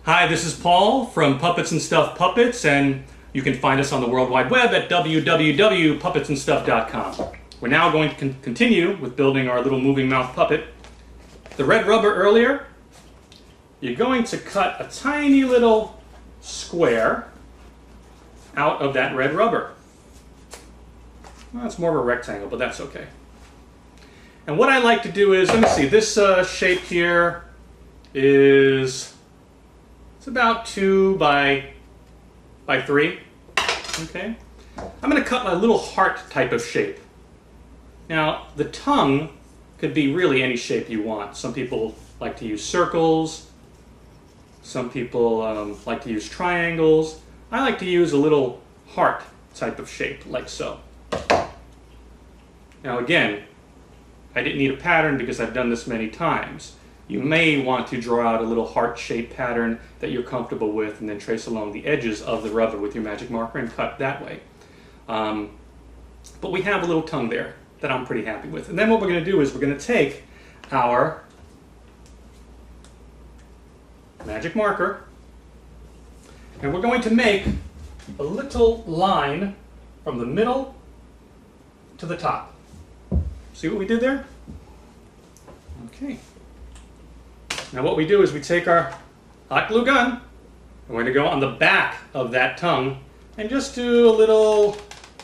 Hi, this is Paul from Puppets and Stuff Puppets, and you can find us on the World Wide Web at www.puppetsandstuff.com. We're now going to continue with building our little moving mouth puppet. The red rubber earlier, you're going to cut a tiny little square out of that red rubber. Well, it's more of a rectangle, but that's okay. And what I like to do is, let me see, this shape here is, it's about 2 by 3. Okay. I'm going to cut a little heart type of shape. Now, the tongue could be really any shape you want. Some people like to use circles. Some people like to use triangles. I like to use a little heart type of shape, like so. Now again, I didn't need a pattern because I've done this many times. You may want to draw out a little heart-shaped pattern that you're comfortable with and then trace along the edges of the rubber with your magic marker and cut that way. But we have a little tongue there that I'm pretty happy with. And then what we're going to do is we're going to take our magic marker and we're going to make a little line from the middle to the top. See what we did there? Okay. Now what we do is we take our hot glue gun and we're going to go on the back of that tongue and just do a little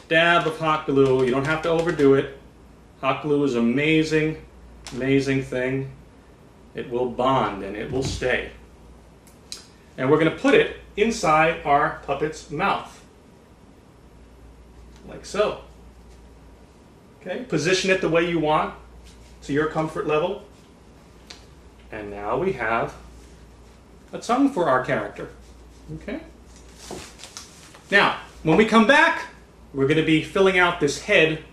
dab of hot glue. You don't have to overdo it. Hot glue is an amazing, amazing thing. It will bond and it will stay. And we're going to put it inside our puppet's mouth. Like so. Okay, position it the way you want to your comfort level. And now we have a tongue for our character. Okay? Now, when we come back, we're going to be filling out this head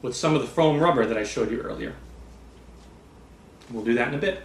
with some of the foam rubber that I showed you earlier. We'll do that in a bit.